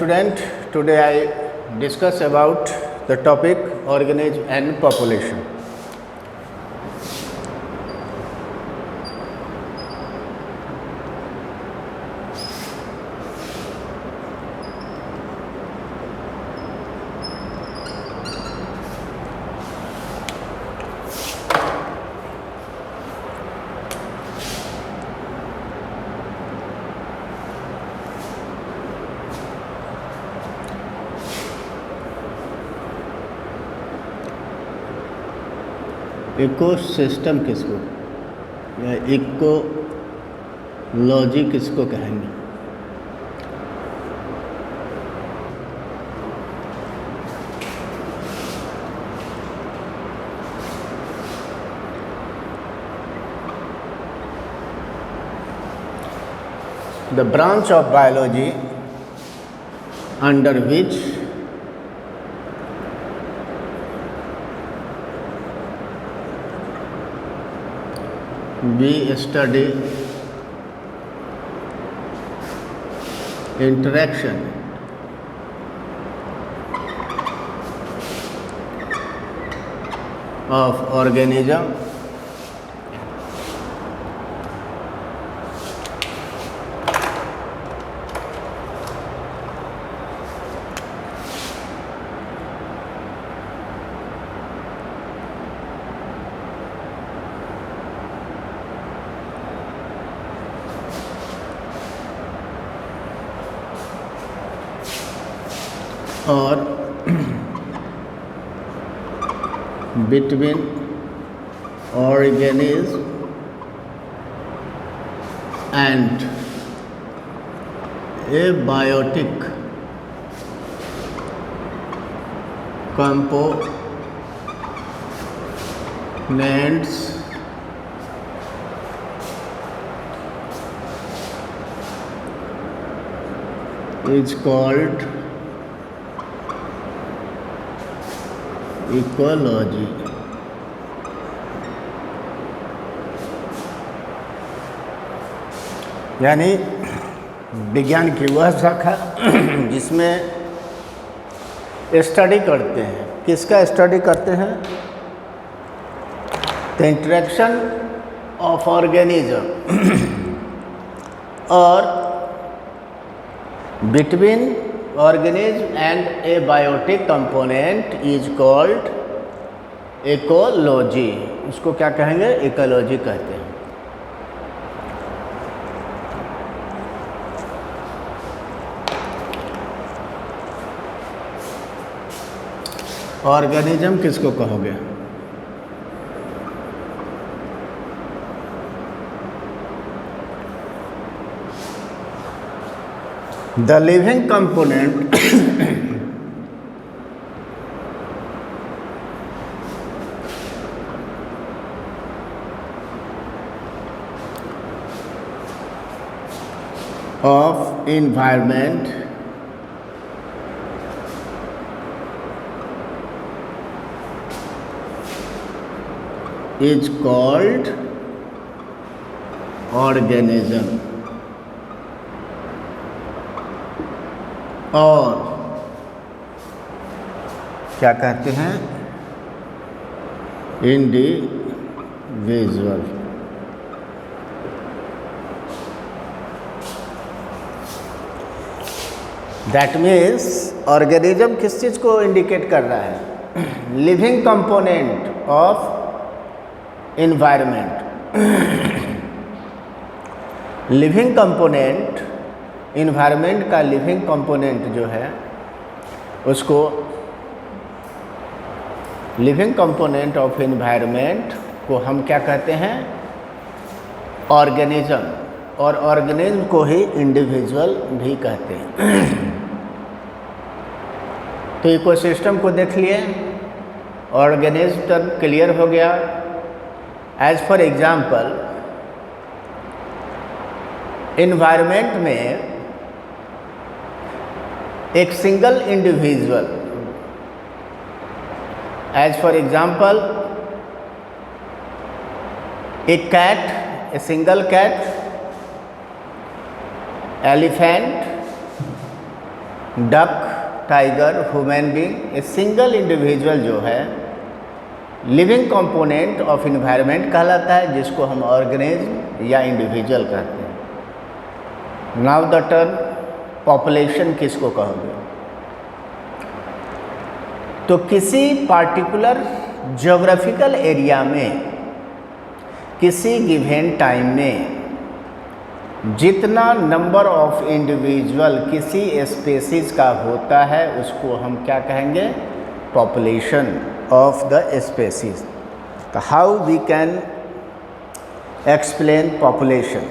student, today I discuss about the topic organism and population. Ecosystem किसको या ecology किसको कहेंगे? The branch of biology under which we study interaction of organism or between organism and abiotic components is called ecology. यानी विज्ञान की वह शाखा जिसमें स्टडी करते हैं, किसका स्टडी करते हैं? द इंटरेक्शन ऑफ ऑर्गेनिज्म और between organism and abiotic component is called ecology। उसको क्या कहेंगे? इकोलॉजी कहते हैं। ऑर्गेनिज्म किसको कहोगे? The living component of environment is called organism। और क्या कहते हैं? इंडिविजुअल। दैट मीन्स ऑर्गेनिज्म किस चीज़ को इंडिकेट कर रहा है? Living component of environment. Living component, environment का लिविंग कंपोनेंट जो है उसको लिविंग कंपोनेंट ऑफ इन्वायरमेंट को हम क्या कहते हैं? ऑर्गेनिज्म। और ऑर्गेनिज्म को ही इंडिविजुअल भी कहते हैं। तो इकोसिस्टम को देख लिए, ऑर्गेनिज्म टर्म क्लियर हो गया। एज फॉर एग्जाम्पल, इन्वायरमेंट में एक single individual, as for example a cat, a single cat, elephant, duck, tiger, human being, a single individual जो है लिविंग कंपोनेंट ऑफ इन्वायरमेंट कहलाता है, जिसको हम ऑर्गेनिज्म या इंडिविजुअल कहते हैं। नाउ द टर्म पॉपुलेशन किसको कहोगे? तो किसी पार्टिकुलर ज्योग्राफिकल एरिया में किसी गिवन टाइम में जितना नंबर ऑफ इंडिविजुअल किसी स्पेसीज का होता है उसको हम क्या कहेंगे? Population of the species. तो how we can explain population?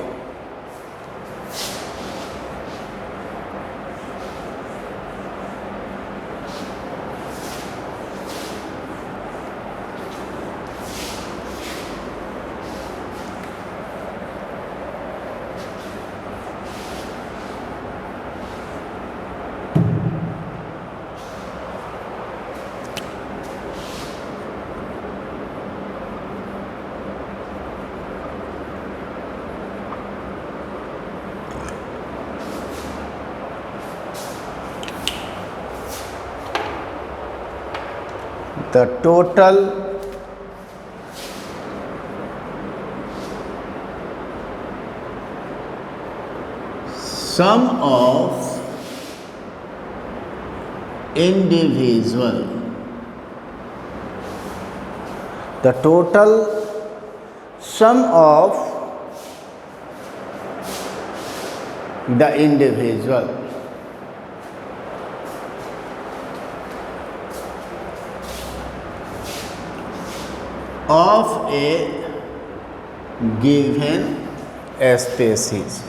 The total sum of individual, the total sum of the individual of a given species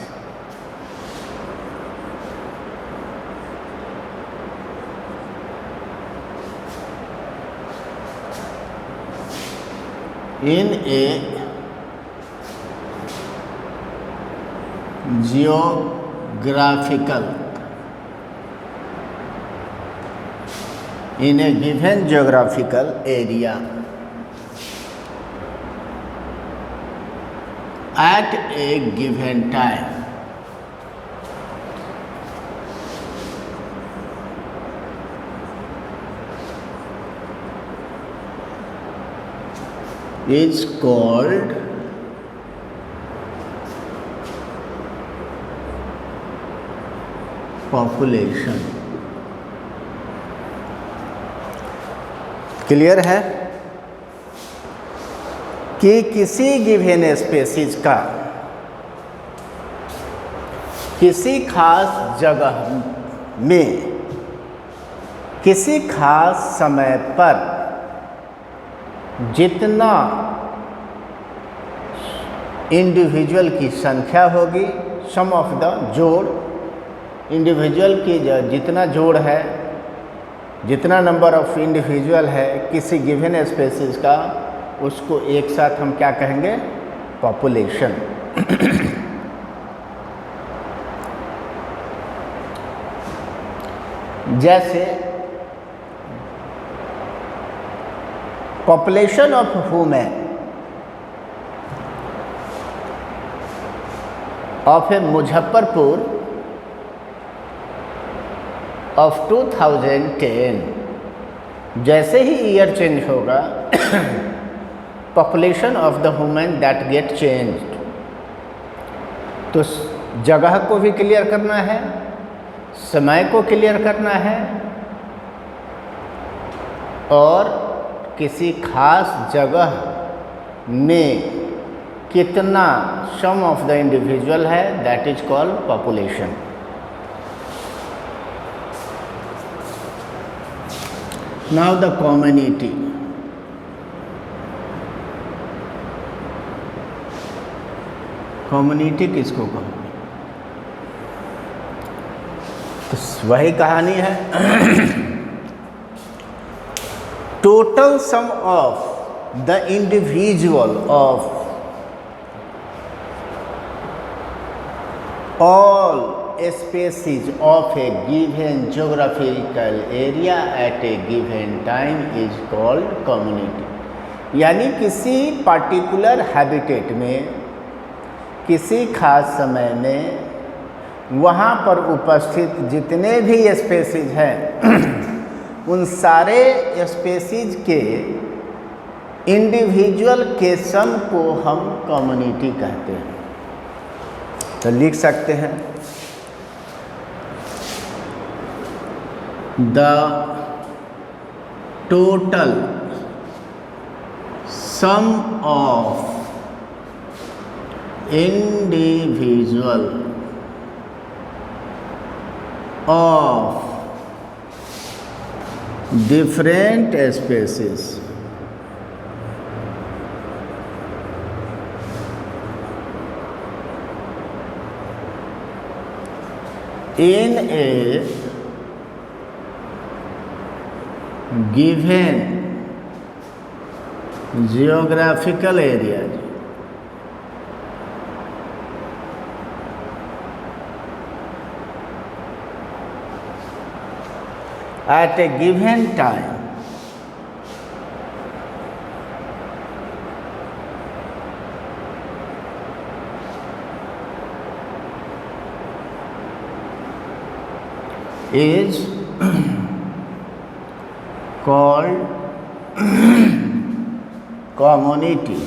in a given geographical area at a given time is called population। Clear है कि किसी given species का किसी खास जगह में किसी खास समय पर जितना इंडिविजुअल की संख्या होगी, सम ऑफ द जोड़, इंडिविजुअल की जितना जोड़ है, जितना नंबर ऑफ इंडिविजुअल है किसी गिवन स्पेसीज का, उसको एक साथ हम क्या कहेंगे? पॉपुलेशन। जैसे population of human of A Muzaffarpur of 2010, जैसे ही ईयर चेंज होगा population of the human that get changed. तो जगह को भी क्लियर करना है, समय को क्लियर करना है, और किसी खास जगह में कितना सम ऑफ द इंडिविजुअल है, that is called population. Now the community. Community किसको कहोगे? तो वही कहानी है। Total sum of the individual of all species of a given geographical area at a given time is called community। यानी किसी particular habitat में किसी खास समय में वहाँ पर उपस्थित जितने भी स्पेसीज हैं उन सारे स्पेसीज के इंडिविजुअल के सम को हम कम्युनिटी कहते हैं। तो लिख सकते हैं the total sum of individual of different species in a given geographical area at a given time is called community।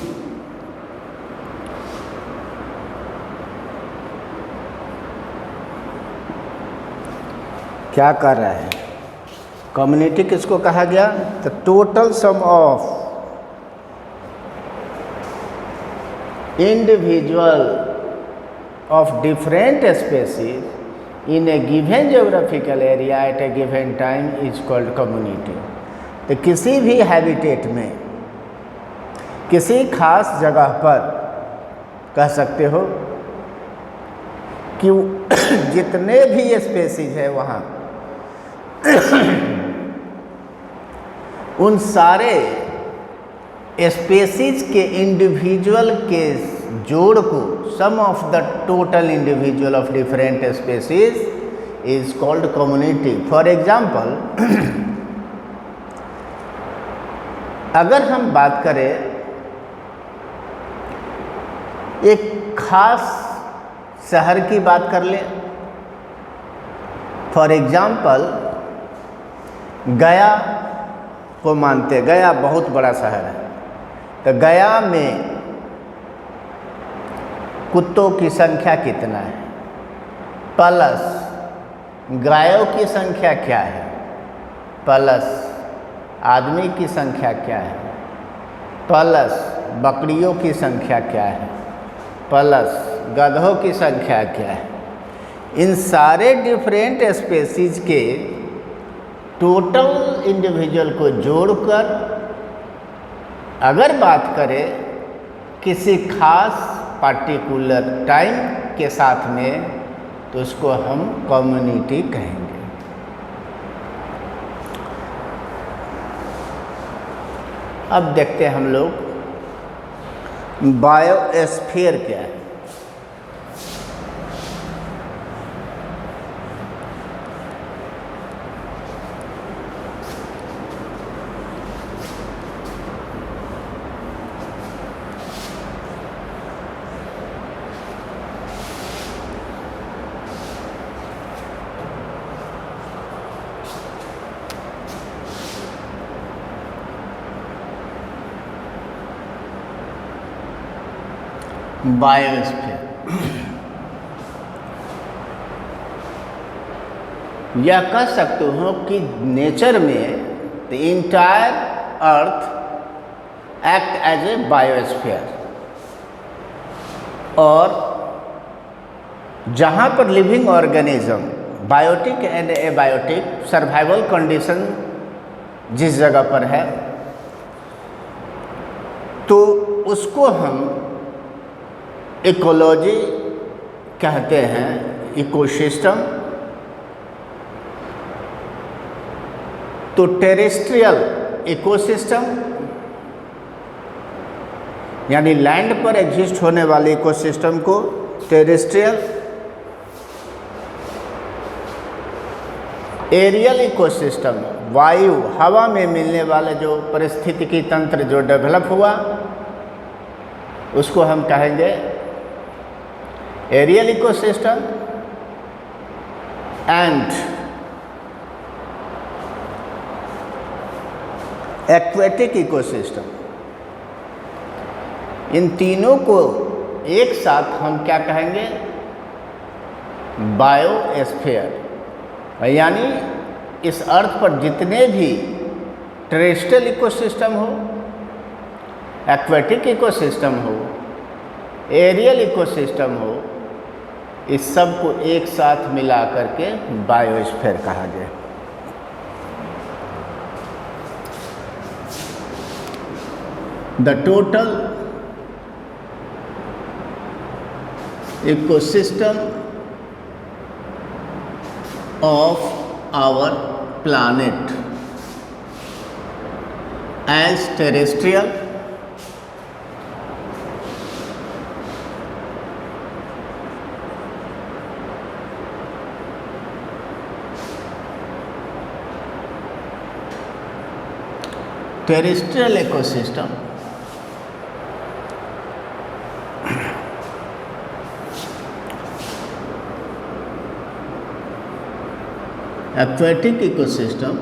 क्या कर रहा है? कम्युनिटी किसको कहा गया? The total sum of individual of different species in A given geographical area at A given time is called community. तो किसी भी हैबिटेट में किसी खास जगह पर कह सकते हो कि जितने भी स्पेसीज है वहाँ उन सारे स्पेसीज के इंडिविजुअल के जोड़ को sum of the total individual of different species is called community. For example अगर हम बात करें एक खास शहर की बात कर ले, फॉर एग्जाम्पल गया को मानते, गया बहुत बड़ा शहर है, तो गया में कुत्तों की संख्या कितना है प्लस गायों की संख्या क्या है प्लस आदमी की संख्या क्या है प्लस बकरियों की संख्या क्या है प्लस गधों की संख्या क्या है, इन सारे डिफरेंट स्पेसीज के टोटल इंडिविजुअल को जोड़कर अगर बात करें किसी खास पार्टिकुलर टाइम के साथ में तो उसको हम कम्युनिटी कहेंगे। अब देखते हैं हम लोग बायोस्फीयर क्या है। बायोस्फीयर यह कह सकते हो कि नेचर में the entire earth act as a biosphere, और जहाँ पर living organism biotic and abiotic survival condition जिस जगह पर है तो उसको हम इकोलॉजी कहते हैं, इकोसिस्टम। तो टेरेस्ट्रियल इकोसिस्टम यानी लैंड पर एग्जिस्ट होने वाले इकोसिस्टम को टेरेस्ट्रियल, एरियल इकोसिस्टम वायु हवा में मिलने वाले जो पारिस्थितिकी तंत्र जो डेवलप हुआ उसको हम कहेंगे aerial ecosystem. And aquatic ecosystem, इन तीनों को एक साथ हम क्या कहेंगे? बायोस्फीयर। यानी इस अर्थ पर जितने भी टेरेस्ट्रियल इकोसिस्टम हो, एक्वेटिक इकोसिस्टम हो, एरियल इकोसिस्टम हो, इस सब को एक साथ मिला करके बायोस्फीयर कहा गया। The total ecosystem of our planet as terrestrial, terrestrial ecosystem aquatic ecosystem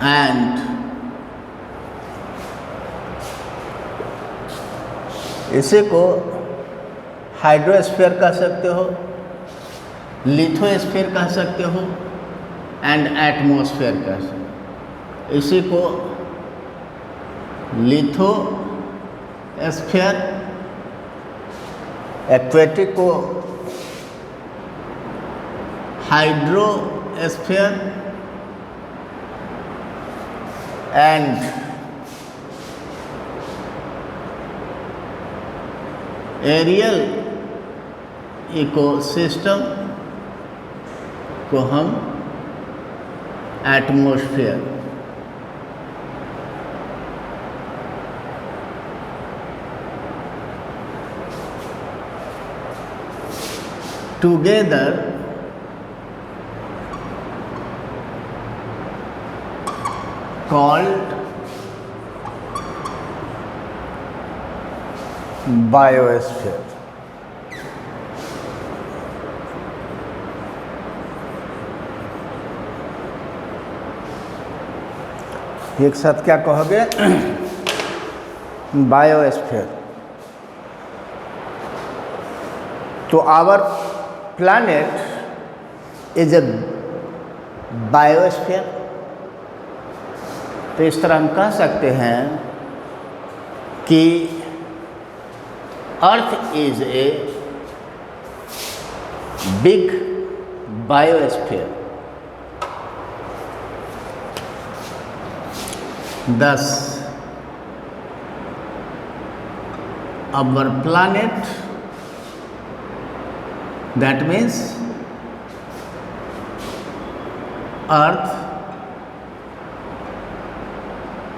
and इसे को हाइड्रोस्फीयर कह सकते हो, लिथोस्फीयर कह सकते हो एंड एटमॉस्फेयर कह सकते हो। इसी को लिथोस्फीयर, एक्वेटिक को हाइड्रोस्फीयर एंड एरियल इकोसिस्टम को हम एटमॉस्फेयर। Together called biosphere। एक साथ क्या कहोगे? बायोस्फीयर। तो our planet is a biosphere. तो इस तरह हम कह सकते हैं कि earth is a big biosphere. Thus, our planet, that means Earth,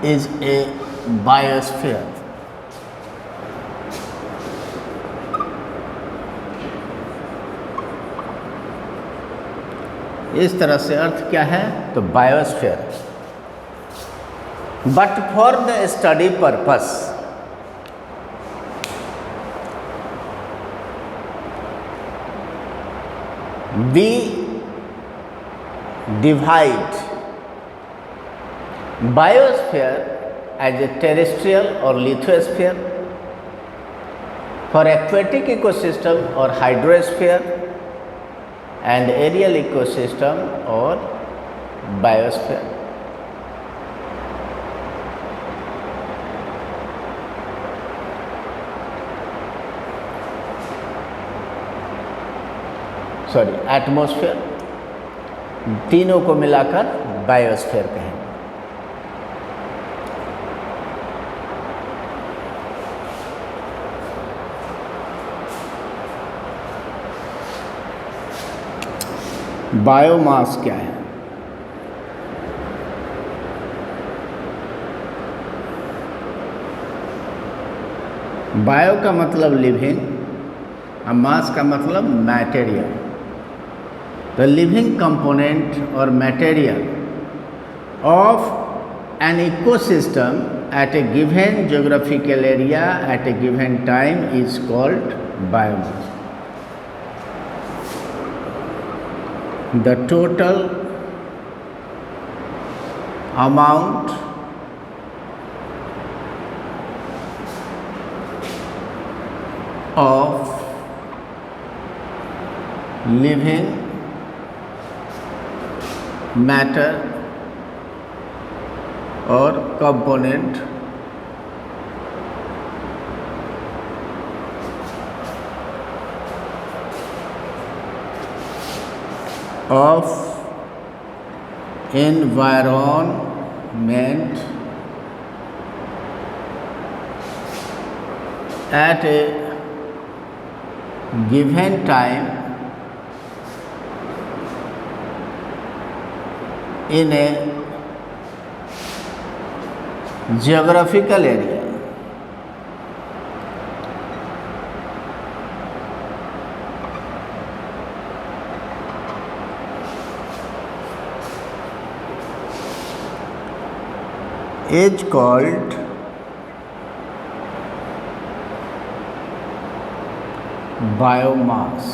is a biosphere. इस तरह से अर्थ क्या है? तो biosphere. But for the study purpose, we divide biosphere as a terrestrial or lithosphere, for aquatic ecosystem or hydrosphere, and aerial ecosystem or biosphere. Sorry, atmosphere. तीनों को मिलाकर biosphere कहेंगे। बायोमास क्या है? बायो का मतलब लिविंग और मास का मतलब material. The living component or material of an ecosystem at a given geographical area at a given time is called biomass. The total amount of living matter or component of environment at a given time in a geographical area is called biomass.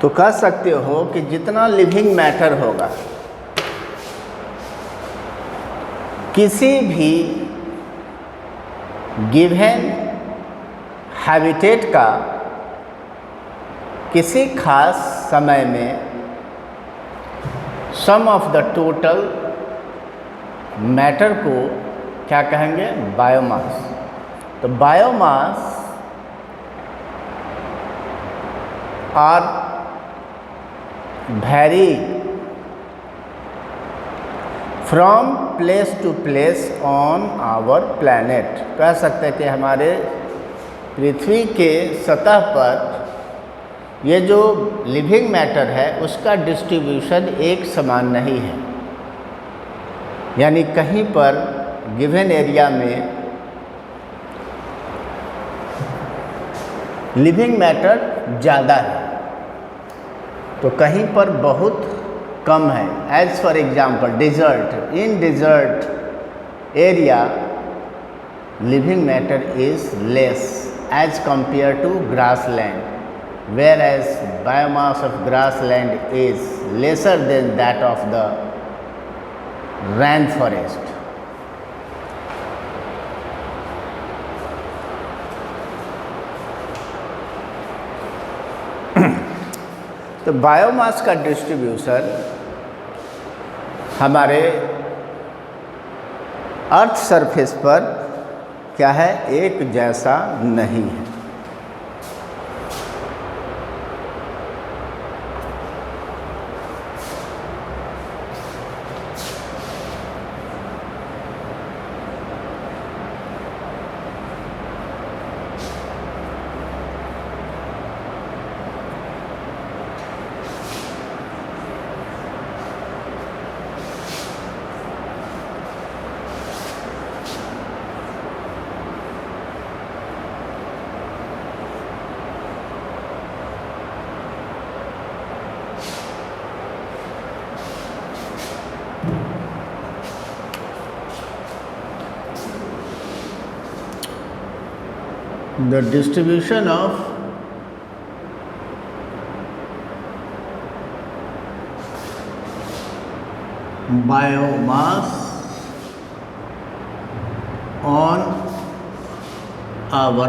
तो कह सकते हो कि जितना living matter होगा किसी भी given habitat का किसी खास समय में sum of the total matter को क्या कहेंगे? बायोमास। तो biomass are vary from place to place on our planet। कह सकते हैं कि हमारे पृथ्वी के सतह पर ये जो लिविंग मैटर है उसका डिस्ट्रीब्यूशन एक समान नहीं है, यानी कहीं पर गिवन एरिया में लिविंग मैटर ज़्यादा है तो कहीं पर बहुत कम है। As for example desert, in desert area living matter is less as compare to grassland, whereas biomass of grassland is lesser than that of the rainforest। तो बायोमास का डिस्ट्रीब्यूशन हमारे अर्थ सरफेस पर क्या है? एक जैसा नहीं है। The distribution of biomass on our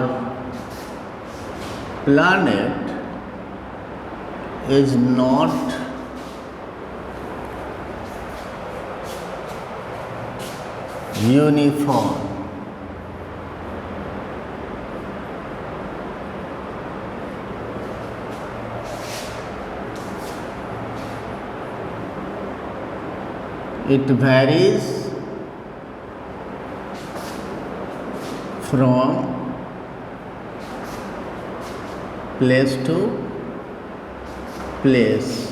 planet is not uniform। It varies from place to place।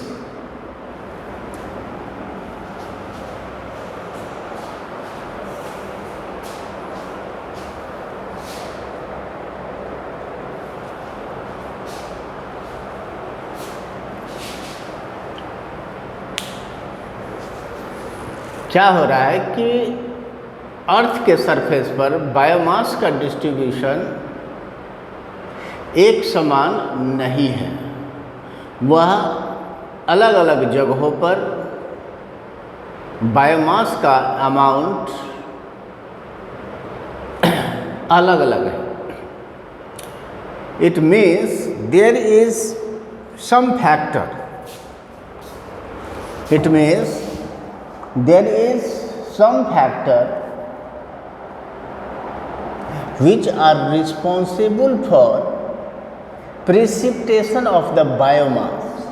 क्या हो रहा है कि अर्थ के सरफेस पर बायोमास का डिस्ट्रीब्यूशन एक समान नहीं है, वह अलग अलग जगहों पर बायोमास का अमाउंट अलग अलग है। It means there is some factor, it means there is some factor which are responsible for precipitation of the biomass.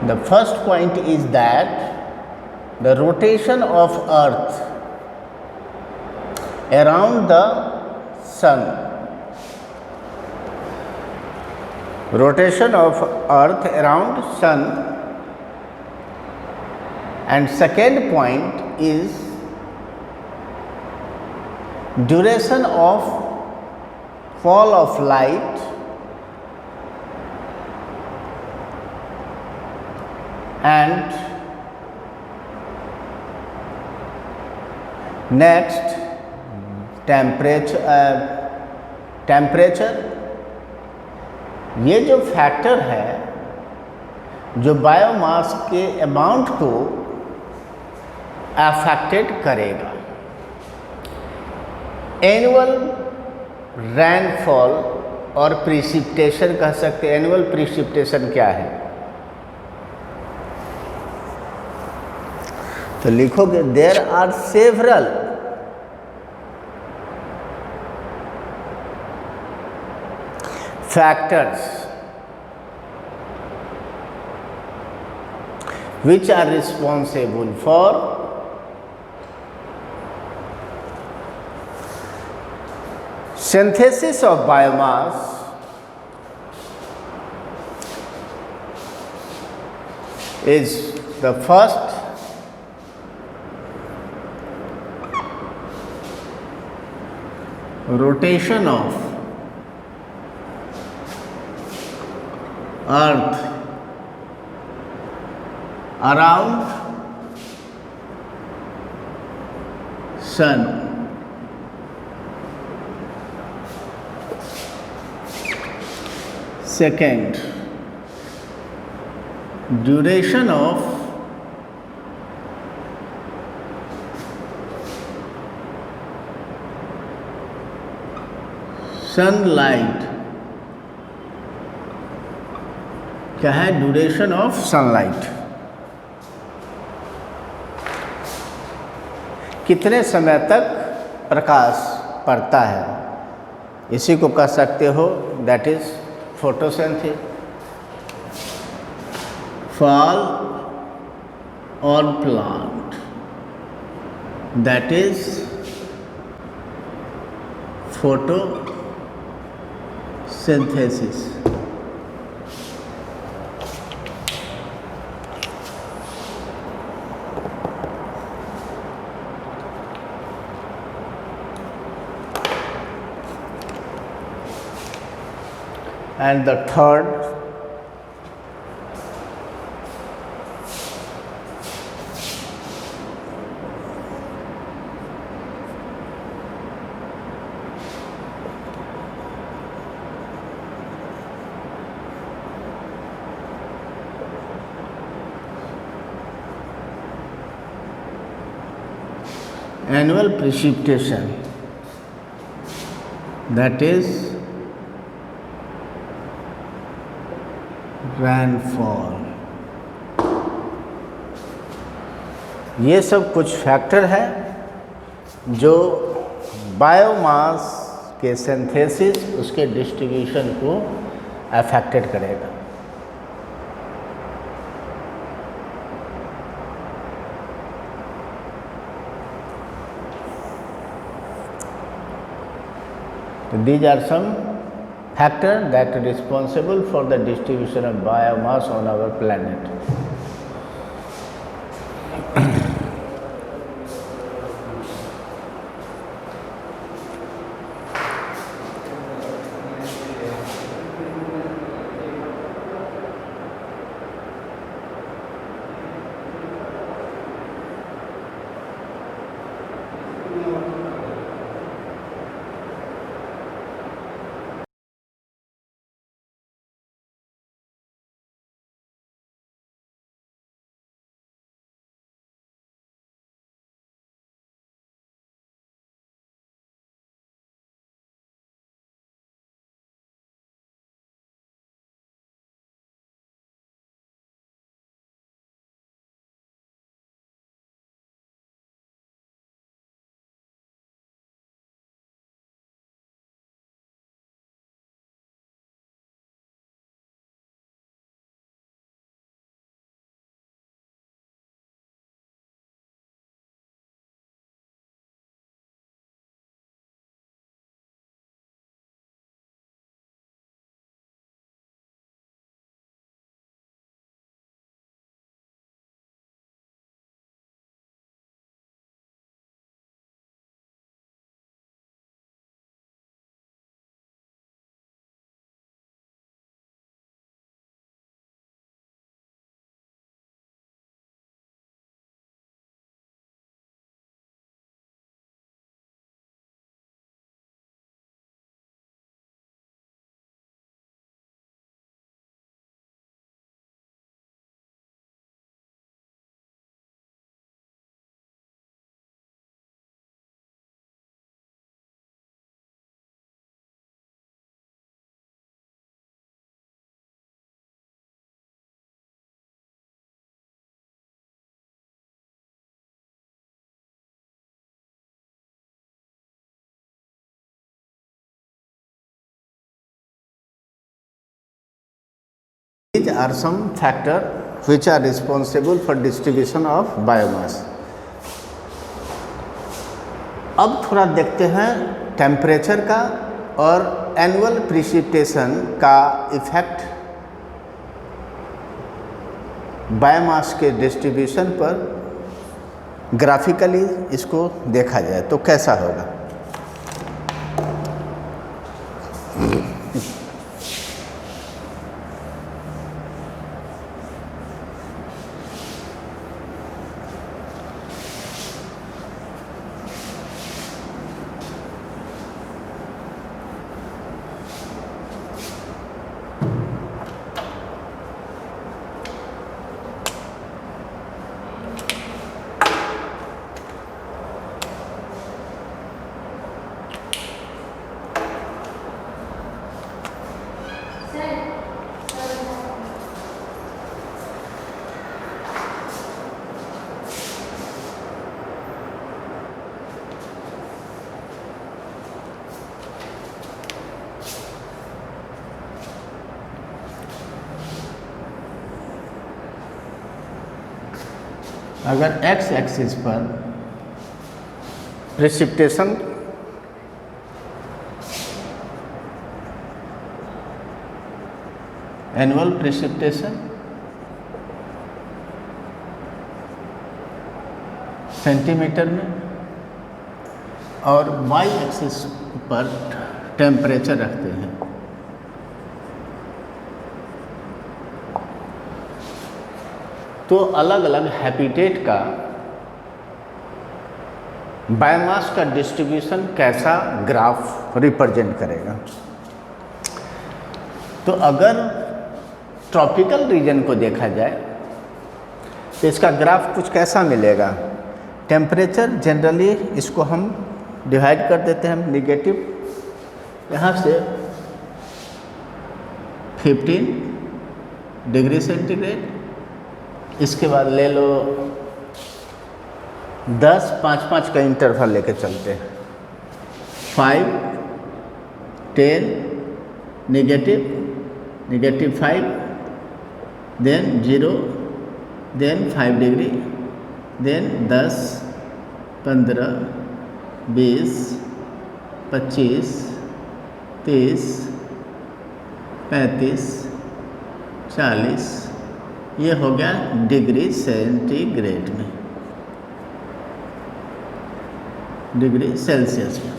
The first point is that the rotation of earth around the sun, rotation of earth around sun, and second point is duration of fall of light and next temperature. ये जो factor है जो biomass के amount को affected करेगा। Annual रैनफॉल और precipitation कह सकते हैं। एनुअल प्रिसिपिटेशन क्या है, तो लिखोगे there are several factors which are responsible for synthesis of biomass is the first rotation of earth around sun, second duration of sunlight, क्या है, ड्यूरेशन ऑफ सनलाइट, कितने समय तक प्रकाश पड़ता है, इसी को कह सकते हो that is photosynthesis. Fall on plant that is photosynthesis. And the third annual precipitation, that is रैनफॉल। ये सब कुछ फैक्टर है जो बायोमास के सिंथेसिस, उसके डिस्ट्रीब्यूशन को अफेक्टेड करेगा। These are some factors that are responsible for the distribution of biomass on our planet. these are some factor which are responsible for distribution of biomass. अब थोड़ा देखते हैं टेम्परेचर का और एनुअल प्रिसिपिटेशन का effect biomass के distribution पर graphically इसको देखा जाए तो कैसा होगा। अगर एक्स एक्सिस पर प्रेसिपिटेशन एनुअल प्रेसिपिटेशन सेंटीमीटर में और वाई एक्सिस पर टेम्परेचर रखते हैं तो अलग अलग हैबिटेट का बायोमास का डिस्ट्रीब्यूशन कैसा ग्राफ रिप्रेजेंट करेगा। तो अगर ट्रॉपिकल रीजन को देखा जाए तो इसका ग्राफ कुछ कैसा मिलेगा। टेम्परेचर जनरली इसको हम डिवाइड कर देते हैं निगेटिव, यहाँ से 15 डिग्री सेंटीग्रेड, इसके बाद ले लो 10 5 का इंटरवल लेके चलते हैं, 5 10 negative 5 then 0 then 5 degree then 10 15 20 25 30 35 40, ये हो गया डिग्री सेंटीग्रेड में, डिग्री सेल्सियस में।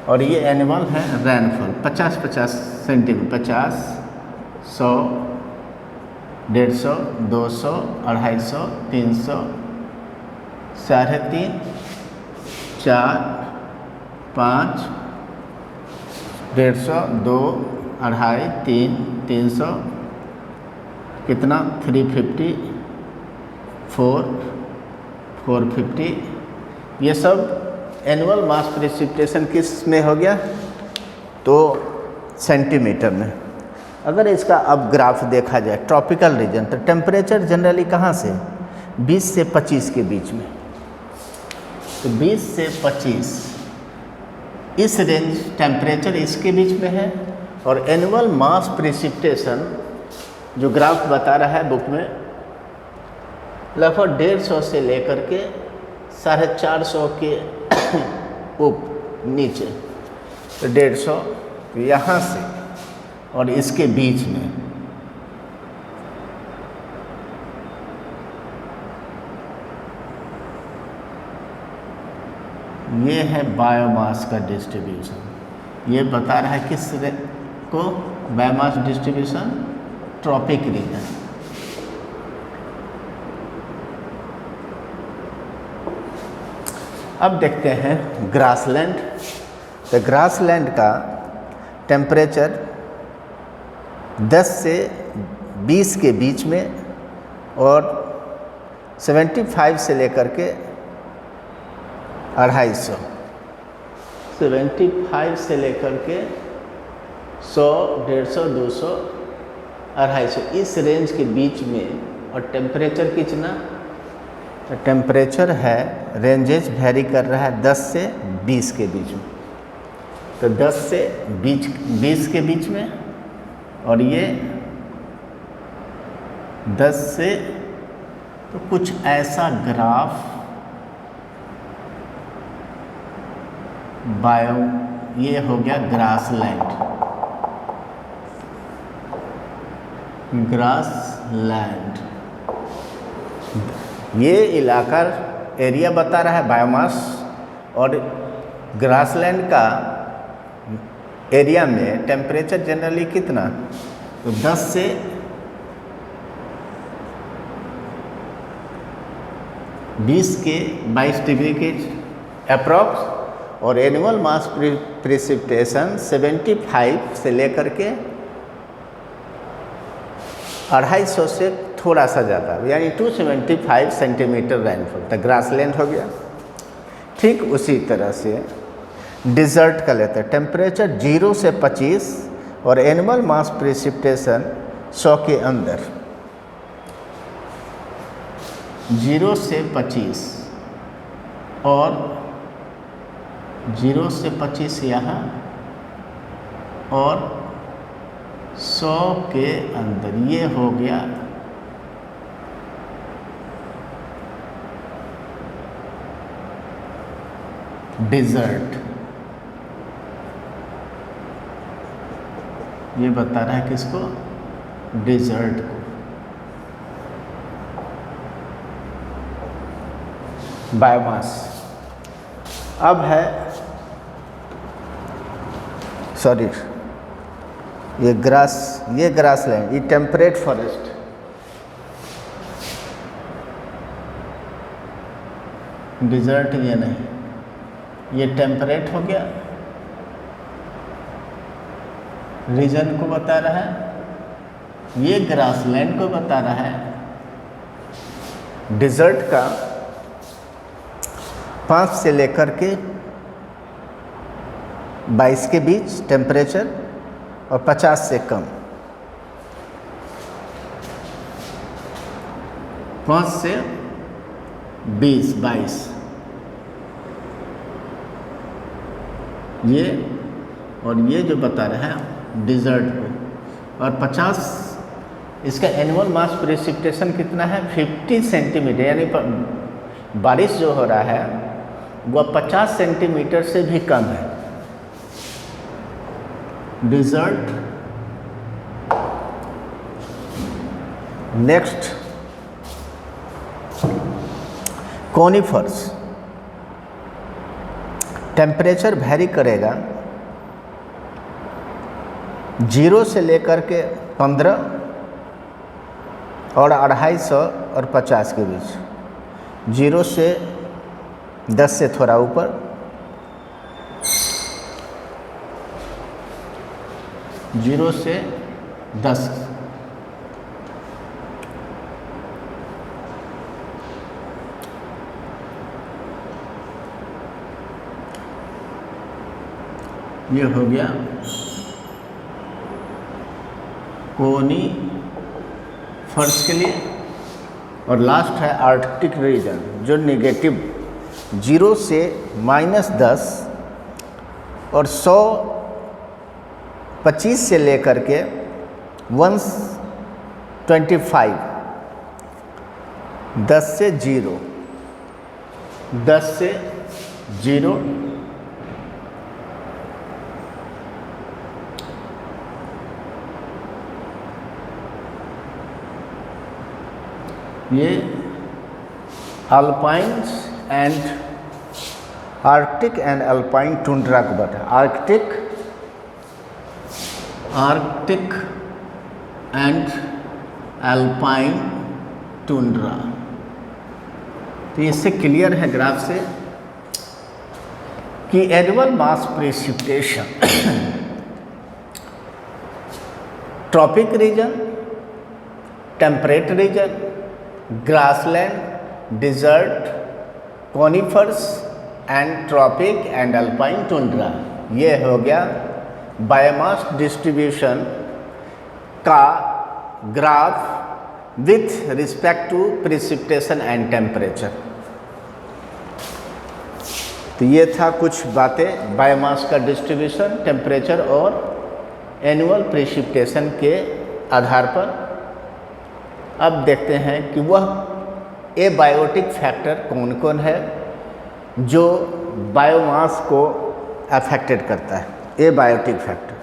और ये एनुअल है रेनफॉल 50 सेंटीमीटर, 50 100 150 200 250 300 3.5 4 5 150 2 2.5 3 300 कितना 350 4 450, ये सब एनुअल मास प्रेसिपिटेशन किस में हो गया तो सेंटीमीटर में। अगर इसका अब ग्राफ देखा जाए ट्रॉपिकल रीजन तो टेम्परेचर जनरली कहाँ से 20 से 25 के बीच में, तो 20 से 25 इस रेंज टेम्परेचर इसके बीच में है। और एनुअल मास प्रेसिपिटेशन जो ग्राफ बता रहा है बुक में लगभग 150 से लेकर के 450 के ऊपर नीचे, तो 150 यहाँ से और इसके बीच में ये है बायोमास का डिस्ट्रीब्यूशन। ये बता रहा है किस को बायोमास डिस्ट्रीब्यूशन ट्रॉपिक रीजन। अब देखते हैं ग्रासलैंड। तो ग्रासलैंड का टेम्परेचर 10 से 20 के बीच में और 75 से लेकर के 250, 75 से लेकर के 100 150 200 250 इस रेंज के बीच में। और टेम्परेचर कितना, तो टेम्परेचर है रेंजेस वेरी कर रहा है 10 से 20 के बीच में, तो 10 से 20 के बीच में। और ये 10 से, तो कुछ ऐसा ग्राफ बायो, ये हो गया ग्रासलैंड, ग्रासलैंड ये इलाका एरिया बता रहा है बायोमास, और ग्रासलैंड का एरिया में टेम्परेचर जनरली कितना, तो 10 से 20 के 22 डिग्री के अप्रॉक्स, और एनुअल मास प्रेसिपिटेशन 75 से लेकर के 250 से थोड़ा सा ज़्यादा, यानी 275 सेंटीमीटर रेनफॉल, तो ग्रासलैंड हो गया। ठीक उसी तरह से डिज़र्ट का लेते हैं, टेम्परेचर 0 से 25 और एनुअल मास प्रेसिपिटेशन 100 के अंदर, 0 से 25 और 0 से 25 यहाँ और 100 के अंदर, ये हो गया डिज़र्ट। ये बता रहा है किसको, डिज़र्ट को। बायोमास अब है, सॉरी ये ग्रासलैंड, ये टेम्परेट फॉरेस्ट, डिज़र्ट ये नहीं, ये टेम्परेट हो गया, रीजन को बता रहा है, ये ग्रासलैंड को बता रहा है। डिज़र्ट का 5 से लेकर के 22 के बीच टेम्परेचर और 50 से कम, 5 से 20 22 ये, और ये जो बता रहा है डिज़र्ट को, और 50 इसका एनुअल मास प्रेसिपिटेशन कितना है, 50 सेंटीमीटर, यानी बारिश जो हो रहा है वह 50 सेंटीमीटर से भी कम है। Desert. Next conifers, temperature vary करेगा 0 से लेकर के 15 और 250 और 50 के बीच, 0 से 10 से थोड़ा ऊपर, 0 से 10, ये हो गया कोनिफर्स के लिए। और लास्ट है आर्कटिक रीजन, जो नेगेटिव 0 से -10 और 125 से लेकर के 125, 10 से 0, 10 से 0, ये alpines and arctic and alpine tundra को बता, आर्कटिक एंड अल्पाइन टुंड्रा। तो इससे क्लियर है ग्राफ से कि annual mass precipitation tropic region, temperate region, grassland, desert, conifers and tropic and alpine tundra, ये हो गया बायोमास डिस्ट्रीब्यूशन का graph with respect to precipitation and temperature. तो ये था कुछ बातें बायोमास का डिस्ट्रीब्यूशन, टेम्परेचर और एनुअल प्रेसिपिटेशन के आधार पर। अब देखते हैं कि वह एबायोटिक फैक्टर कौन कौन है जो बायोमास को अफेक्टेड करता है। Abiotic factor,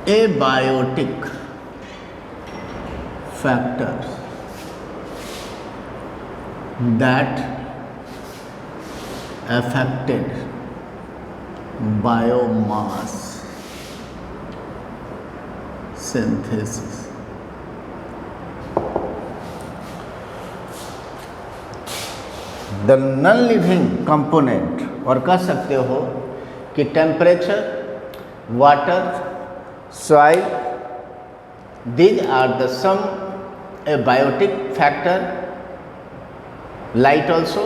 abiotic factors that affected biomass synthesis। The non living component, और कह सकते हो कि temperature, water, soil, these are the some abiotic factor, light also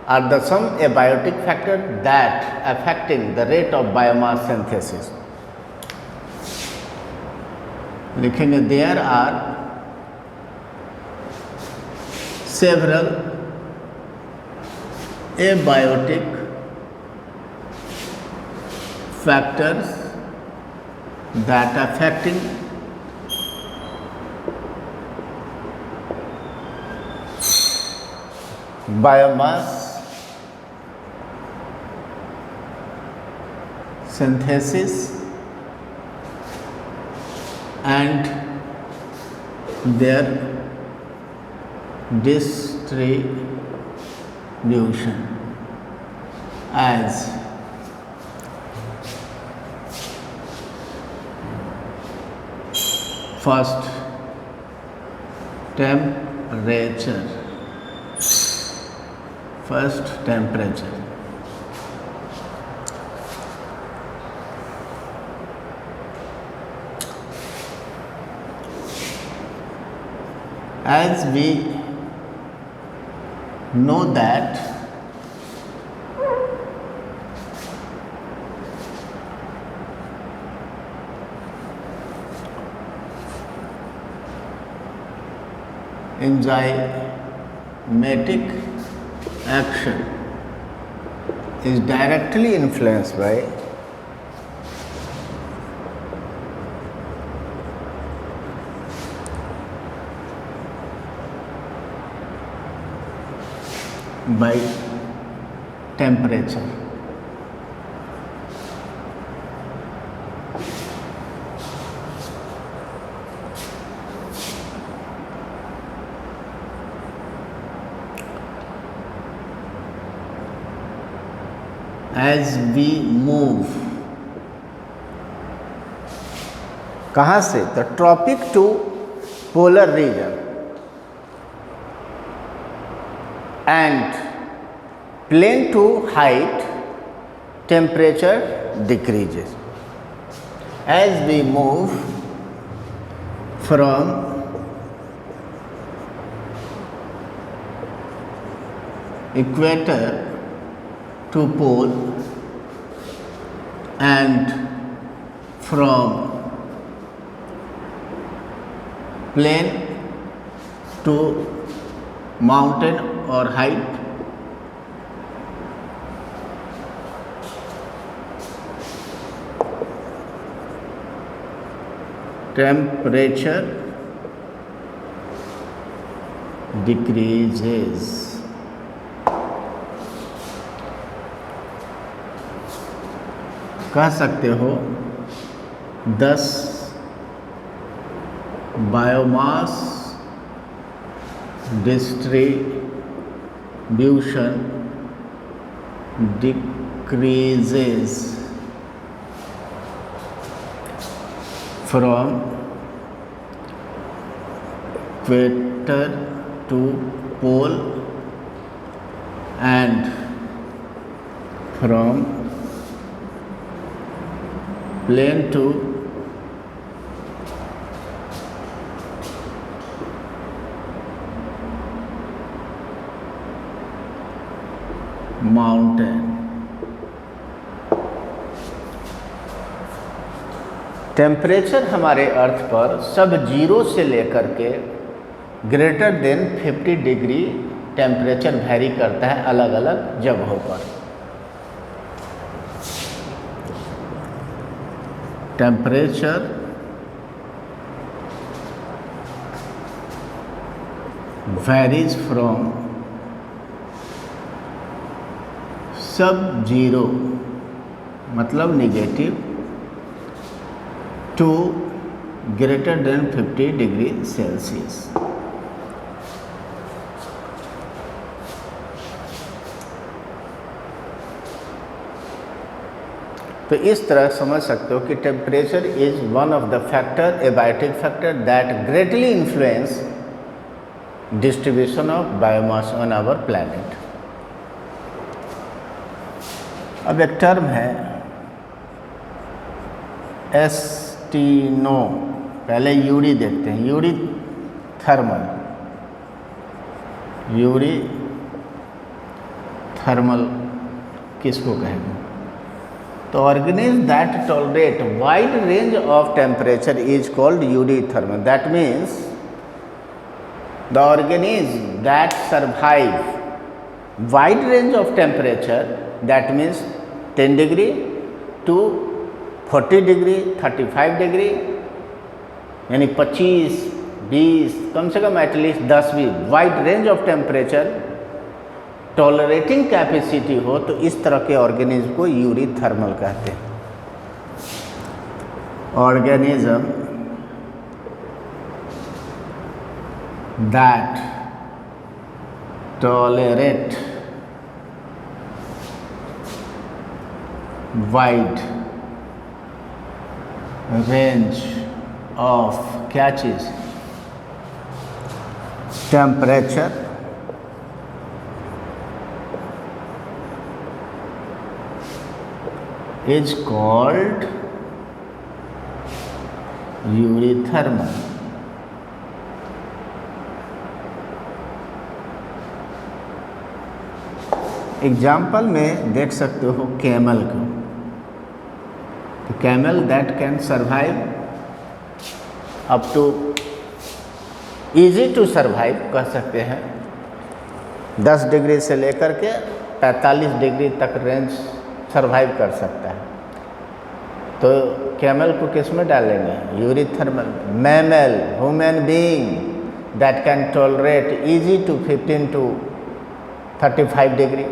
are the some abiotic factor that affecting the rate of biomass synthesis। लिखेंगे there are several abiotic factors that affecting biomass synthesis and their distribution as first temperature, as we know that enzymatic action is directly influenced by temperature। As we move, कहाँ से? The tropic to polar region and plain to height, temperature decreases। As we move from equator to pole and from plain to mountain or height, temperature decreases। कह सकते हो 10 biomass distribution decreases from equator to pole and from plain to mountain। Temperature हमारे earth पर sub zero से लेकर के greater than 50 degree temperature vary करता है अलग अलग जगहों पर। Temperature varies from sub zero मतलब negative to greater than 50 degree Celsius. तो इस तरह समझ सकते हो कि temperature is one of the factor, abiotic factor that greatly influence distribution of biomass on our planet. अब एक टर्म है एस्टिनो, पहले यूरी देखते हैं, यूरी थर्मल, यूरी थर्मल किसको कहेंगे? तो organism that tolerate wide range of temperature is called eurythermal. That means the organism that survive wide range of temperature, that means 10 degree to 40 degree, 35 degree, यानी 25, 20, कम से कम at least 10 भी wide range of temperature tolerating capacity हो, तो इस तरह के ऑर्गेनिज्म को यूरीथर्मल कहते हैं। Organism that tolerate wide range of क्या चीज? Temperature is called eurythermal. Example में देख सकते हो कैमल को, तो camel that can survive up to easy to survive कह सकते हैं 10 डिग्री से लेकर के 45 डिग्री तक रेंज सर्वाइव कर सकता है। तो कैमल को किस में डालेंगे? Eurythermal. Mammal, human being that can tolerate easy to 15 to 35 degree,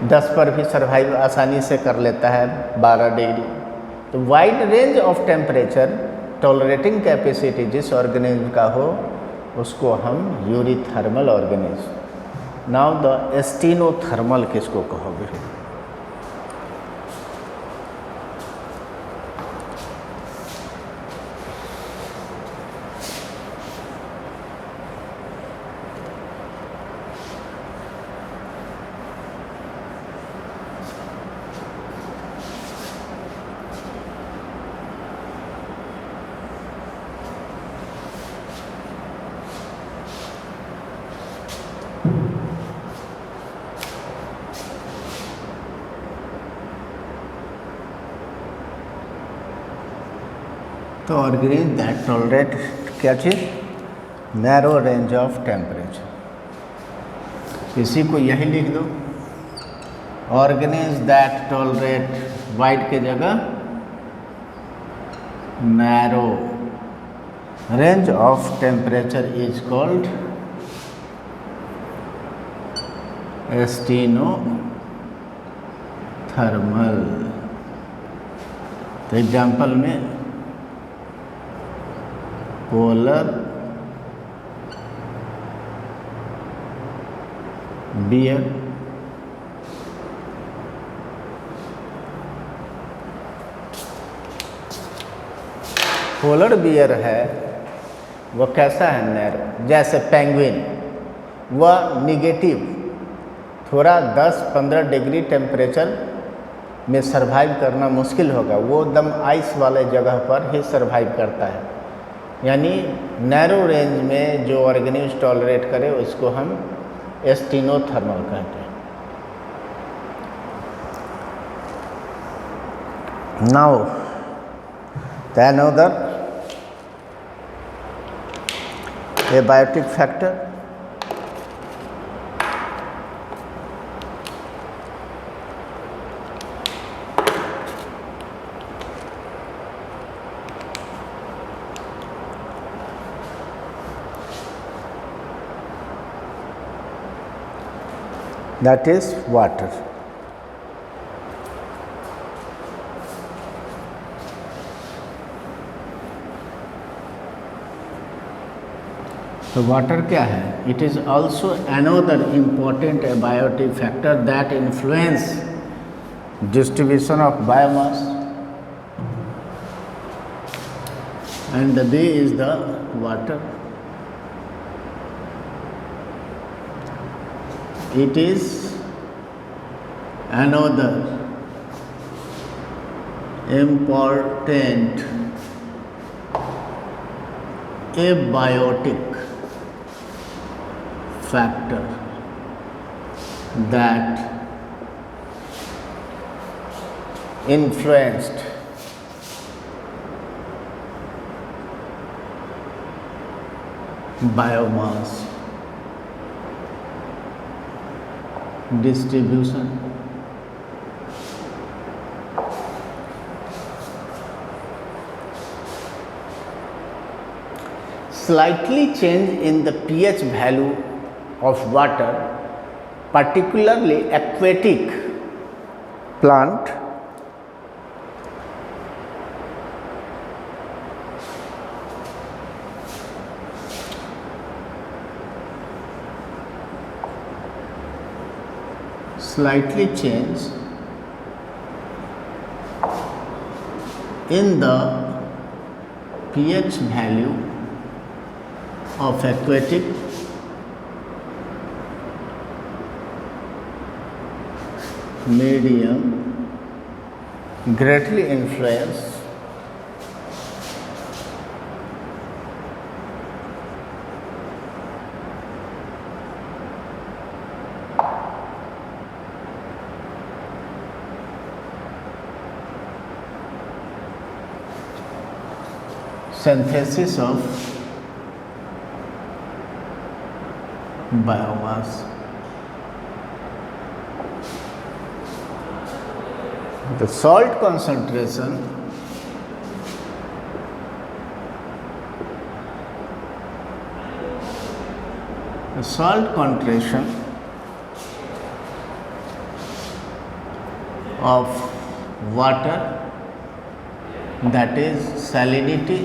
10 पर भी सर्वाइव आसानी से कर लेता है 12 डिग्री। तो wide range of temperature tolerating capacity जिस ऑर्गेनिज्म का हो उसको हम eurythermal organism. Now the stenothermal किसको कहोगे? तो ऑर्गेनिज्म दैट टॉलरेट क्या चीज़? Narrow range of temperature. इसी को यही लिख दो, ऑर्गेनिज्म दैट टॉलरेट, वाइड के जगह narrow range of temperature is called एस्टिनोथर्मल। तो एग्जाम्पल में पोलर बियर, पोलर बियर है वो कैसा है? नैरो। जैसे पेंगुइन, वह निगेटिव थोड़ा 10-15 डिग्री टेम्परेचर में सरवाइव करना मुश्किल होगा, वो एकदम आइस वाले जगह पर ही सरवाइव करता है। यानी नैरो रेंज में जो ऑर्गेनिज्म टॉलरेट करे उसको हम एस्टिनोथर्मल कहते हैं। Now the another abiotic factor, that is water. तो वाटर क्या है? It is also another important abiotic factor that influence distribution of biomass, and the B is the water. It is another important abiotic factor that influenced biomass distribution. Slightly change in the pH value of water, particularly aquatic plant, slightly change in the pH value of aquatic medium greatly influence synthesis of biomass. The salt concentration of water, that is salinity,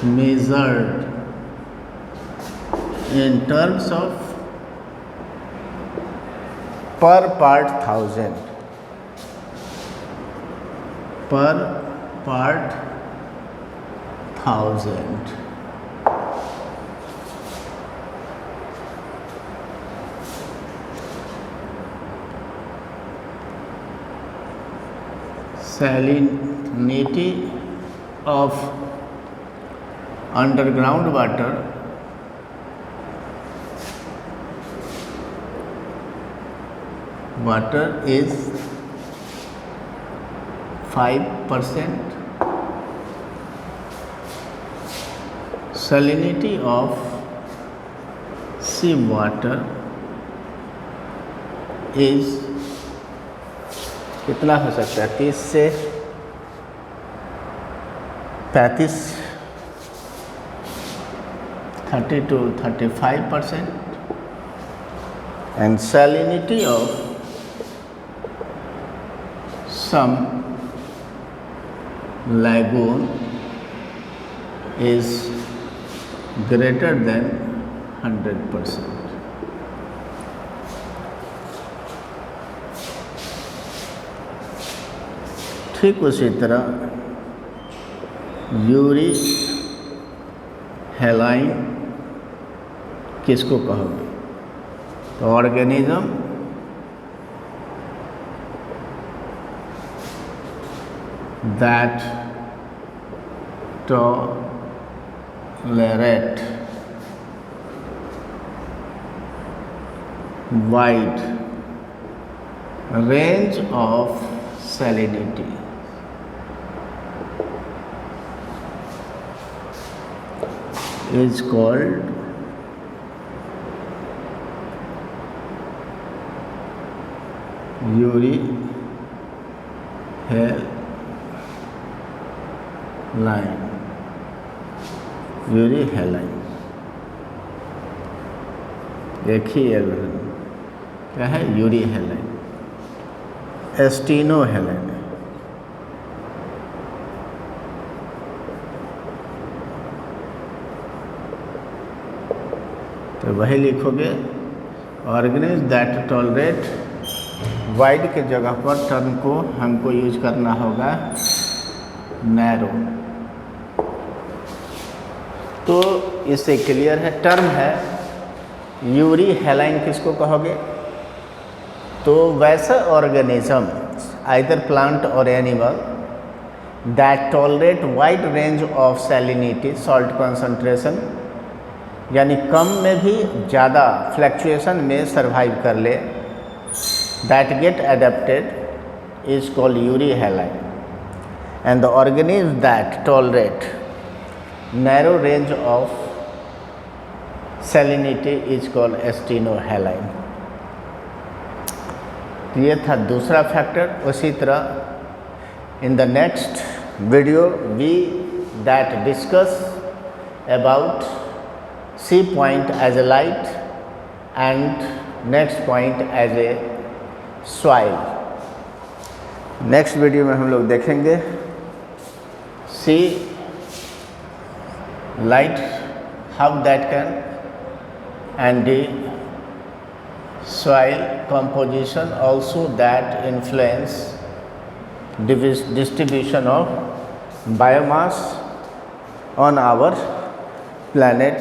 measured in terms of per part thousand, per part thousand. Salinity of underground water is 5%. Salinity of sea water is कितना हो सकता है? 30 से 35, 30 to 35%. And salinity of some lagoon is greater than 100%. ठीक उसी तरह Yuri हेलाइन किसको कहोगे? तो organism that tolerate wide range of salinity. is called यूरीहेलाइन। देखिए क्या है, यूरीहेलाइन, एस्टिनोहेलाइन। तो वही लिखोगे, ऑर्गेनिज्म दैट टॉलरेट, वाइड के जगह पर टर्म को हमको यूज करना होगा नैरो। तो इससे क्लियर है, टर्म है यूरीहेलाइन किसको कहोगे? तो वैसा ऑर्गेनिज्म आइदर प्लांट और animal that tolerate wide range of salinity, salt concentration, यानी कम में भी ज़्यादा फ्लैक्चुएशन में सरवाइव कर ले, that get adapted is called euryhaline, and the organism that tolerate narrow range of salinity is called stenohaline. ये था दूसरा फैक्टर। उसी तरह in the next video we that discuss about C point as a light and next point as a soil। Next video में हम लोग देखेंगे C light, how that can, and the soil composition also that influence distribution of biomass on our planet